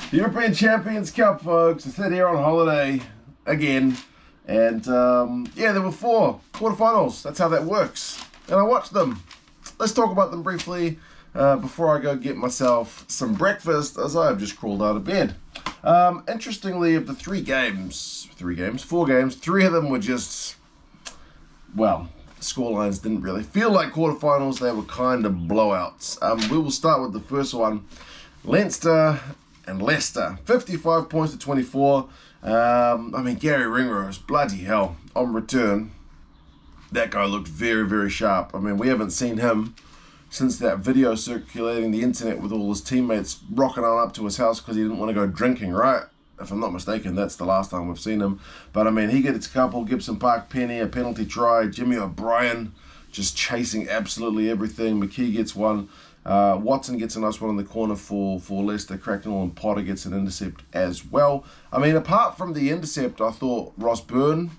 The European Champions Cup, folks. I sit here on holiday again. And yeah, there were 4 quarterfinals. That's how that works. And I watched them. Let's talk about them briefly before I go get myself some breakfast, as I have just crawled out of bed. Interestingly, of the 4 games, 3 of them were just, well, scorelines didn't really feel like quarterfinals. They were kind of blowouts. We will start with the first one. Leinster and Leicester, 55 points to 24. I mean, Gary Ringrose, bloody hell, on return, that guy looked very, very sharp. I mean, we haven't seen him since that video circulating the internet with all his teammates rocking on up to his house because he didn't want to go drinking, right? If I'm not mistaken, that's the last time we've seen him. But I mean, he gets a couple, Gibson Park Penny, a penalty try, Jimmy O'Brien just chasing absolutely everything, McKee gets one, Watson gets a nice one in the corner for Leicester, Cracknell, and Potter gets an intercept as well. I mean, apart from the intercept, I thought Ross Byrne,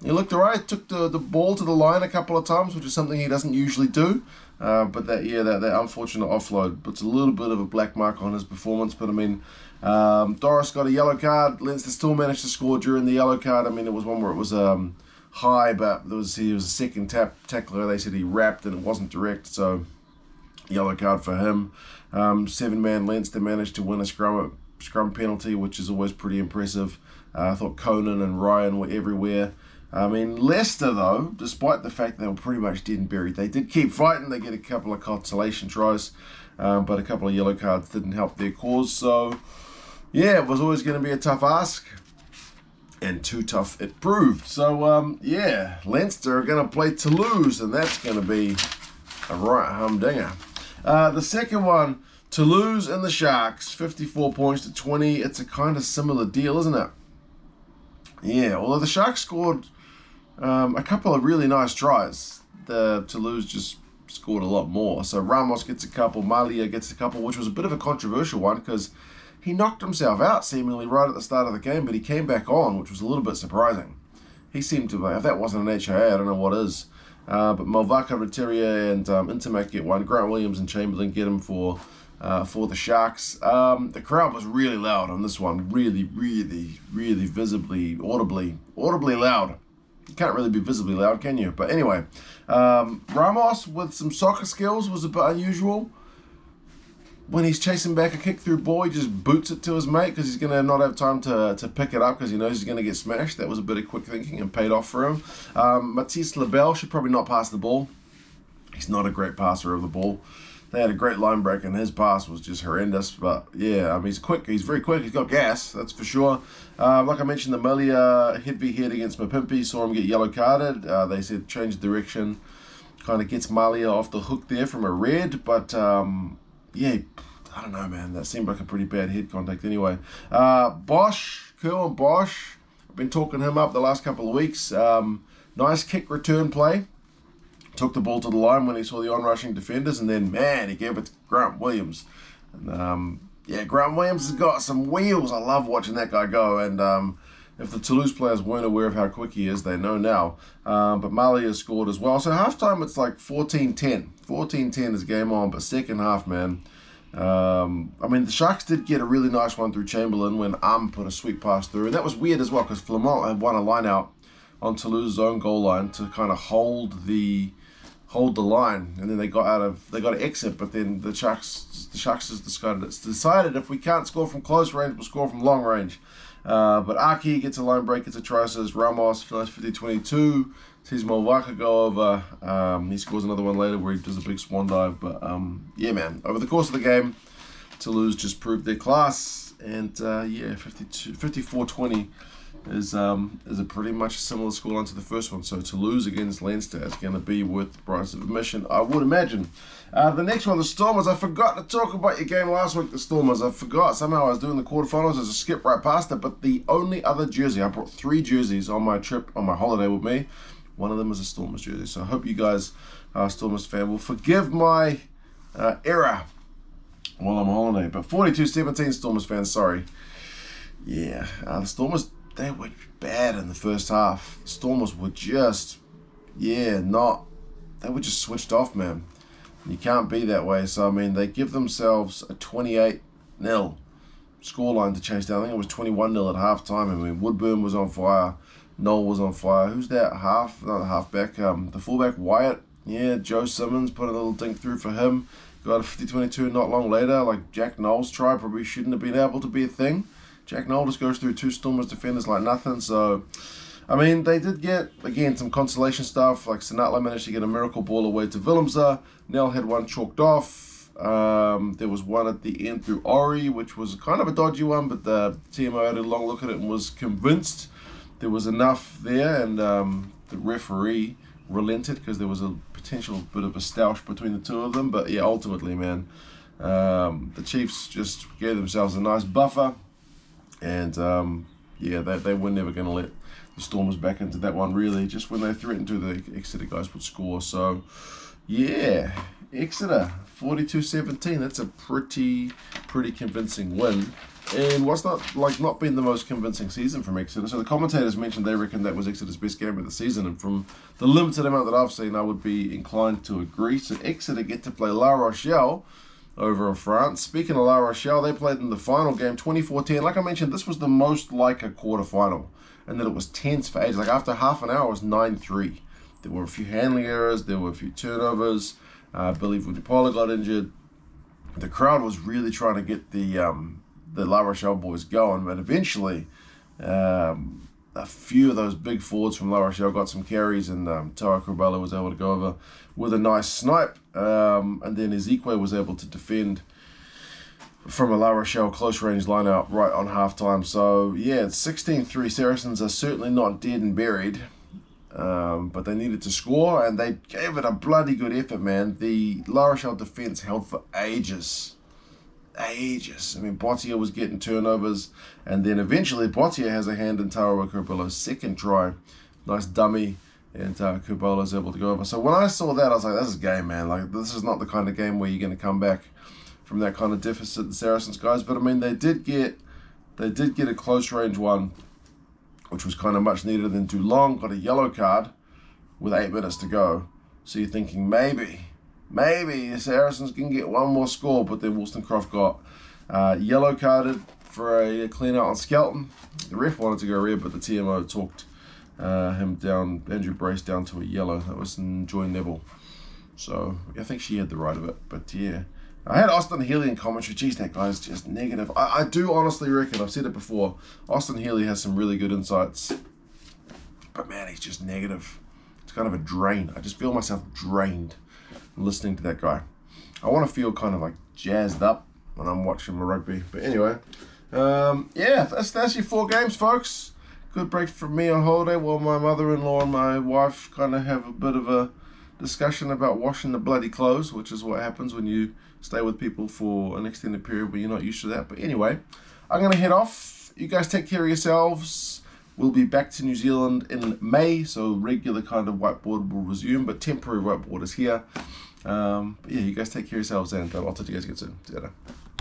he looked alright, took the ball to the line a couple of times, which is something he doesn't usually do. But that unfortunate offload puts a little bit of a black mark on his performance. But I mean, Doris got a yellow card. Leinster still managed to score during the yellow card. I mean, it was one where it was high, but he was a second tackler. They said he wrapped and it wasn't direct, so yellow card for him. 7-man Leinster managed to win a scrum penalty, which is always pretty impressive. I thought Conan and Ryan were everywhere. I mean, Leicester, though, despite the fact they were pretty much dead and buried, they did keep fighting. They get a couple of consolation tries, but a couple of yellow cards didn't help their cause. So, yeah, it was always going to be a tough ask, and too tough it proved. So, yeah, Leinster are going to play Toulouse, and that's going to be a right humdinger. The second one, Toulouse and the Sharks, 54 points to 20. It's a kind of similar deal, isn't it? Yeah, although the Sharks scored a couple of really nice tries, the Toulouse just scored a lot more. So Ramos gets a couple, Malia gets a couple, which was a bit of a controversial one because he knocked himself out seemingly right at the start of the game, but he came back on, which was a little bit surprising. He seemed to, if that wasn't an HIA, I don't know what is. But Malvaka, Rateria, and Intermac get one. Grant Williams and Chamberlain get him for the Sharks. The crowd was really loud on this one. Really, really, really visibly, audibly loud. You can't really be visibly loud, can you? But anyway, Ramos with some soccer skills was a bit unusual. When he's chasing back a kick through ball, he just boots it to his mate because he's going to not have time to pick it up because he knows he's going to get smashed. That was a bit of quick thinking and paid off for him. Matisse Lebel should probably not pass the ball. He's not a great passer of the ball. They had a great line break, and his pass was just horrendous. But, yeah, I mean, he's quick. He's very quick. He's got gas, that's for sure. Like I mentioned, the Melia heavy hit against Mapimpi. Saw him get yellow carded. They said change direction. Kind of gets Malia off the hook there from a red. But, yeah, I don't know, man. That seemed like a pretty bad head contact anyway. Bosch, Kerwin Bosch. I've been talking him up the last couple of weeks. Nice kick return play. Took the ball to the line when he saw the on-rushing defenders, and then, man, he gave it to Grant Williams. And, yeah, Grant Williams has got some wheels. I love watching that guy go, and if the Toulouse players weren't aware of how quick he is, they know now. But Malia scored as well. So halftime, it's like 14-10. 14-10 is game on, but second half, man. I mean, the Sharks did get a really nice one through Chamberlain when put a sweet pass through, and that was weird as well because Flamont had won a line out on Toulouse's own goal line to kind of hold the line, and then they got to exit, but then the Sharks has decided if we can't score from close range, we'll score from long range. But Aki gets a line break, gets a try, says Ramos, 50-22, sees Malvaka go over, he scores another one later where he does a big swan dive, but yeah, man, over the course of the game, Toulouse just proved their class, and yeah, 54-20 is a pretty much similar scoreline to the first one. So Toulouse against Leinster is going to be worth the price of admission, I would imagine. The next one, the Stormers. I forgot to talk about your game last week, the Stormers. I forgot. Somehow I was doing the quarterfinals as a skip right past it. But the only other jersey, I brought 3 jerseys on my trip, on my holiday with me. One of them is a Stormers jersey. So I hope you guys, Stormers fan, will forgive my error while I'm on holiday. But 42-17 Stormers fans, sorry. Yeah, the Stormers, they were bad in the first half. The Stormers were just, they were just switched off, man. You can't be that way. So, I mean, they give themselves a 28-0 scoreline to chase down. I think it was 21-0 at halftime. I mean, Woodburn was on fire. Noel was on fire. Who's that? Not halfback. The fullback, Wyatt. Yeah, Joe Simmons put a little dink through for him. Got a 50-22 not long later. Like, Jack Noel's try probably shouldn't have been able to be a thing. Jack Noel just goes through 2 Stormers defenders like nothing. So, I mean, they did get, again, some consolation stuff. Like, Sinatla managed to get a miracle ball away to Willemse. Nell had one chalked off. There was one at the end through Ori, which was kind of a dodgy one, but the TMO had a long look at it and was convinced there was enough there, and the referee relented because there was a potential bit of a stoush between the two of them. But yeah, ultimately, man, the Chiefs just gave themselves a nice buffer, and yeah, they were never going to let the Stormers back into that one, really. Just when they threatened to, the Exeter guys would score. So yeah, Exeter 42-17. That's a pretty convincing win. And what's not been the most convincing season from Exeter. So the commentators mentioned they reckon that was Exeter's best game of the season, and from the limited amount that I've seen, I would be inclined to agree. So Exeter get to play La Rochelle over in France. Speaking of La Rochelle, they played in the final game 24-10. Like I mentioned, this was the most like a quarterfinal, and that it was tense for ages. Like after half an hour, it was 9-3. There were a few handling errors. There were a few turnovers. I believe Vunipola got injured. The crowd was really trying to get the La Rochelle boys going, but eventually a few of those big forwards from La Rochelle got some carries, and Toa Kurbala was able to go over with a nice snipe, and then Ezekwe was able to defend from a La Rochelle close range line-out right on halftime. So yeah, it's 16-3. Saracens are certainly not dead and buried, but they needed to score, and they gave it a bloody good effort, man. The La Rochelle defense held for ages. I mean, Botia was getting turnovers, and then eventually Botia has a hand in Tarawa Kurbala's second try. Nice dummy, and Kurbala's able to go over. So when I saw that, I was like, this is game, man. Like, this is not the kind of game where you're going to come back from that kind of deficit, the Saracens guys. But I mean, they did get a close range one, which was kind of much needed. And then Dulong got a yellow card with 8 minutes to go. So you're thinking maybe the Saracens can get one more score, but then Wollstonecroft got yellow carded for a clean out on Skelton. The ref wanted to go red, but the TMO talked him down, Andrew Brace, down to a yellow. That was Joy Neville. So I think she had the right of it. But yeah, I had Austin Healy in commentary. Geez, that guy's just negative. I do honestly reckon, I've said it before, Austin Healy has some really good insights, but man, he's just negative. It's kind of a drain. I just feel myself drained listening to that guy. I want to feel kind of like jazzed up when I'm watching my rugby. But anyway, yeah, that's your 4 games, folks. Good break from me on holiday while my mother-in-law and my wife kind of have a bit of a discussion about washing the bloody clothes, which is what happens when you stay with people for an extended period where you're not used to that. But anyway, I'm going to head off. You guys take care of yourselves. We'll be back to New Zealand in May, so regular kind of whiteboard will resume, but temporary whiteboard is here. But yeah, you guys take care of yourselves, and I'll talk to you guys again soon. See you later.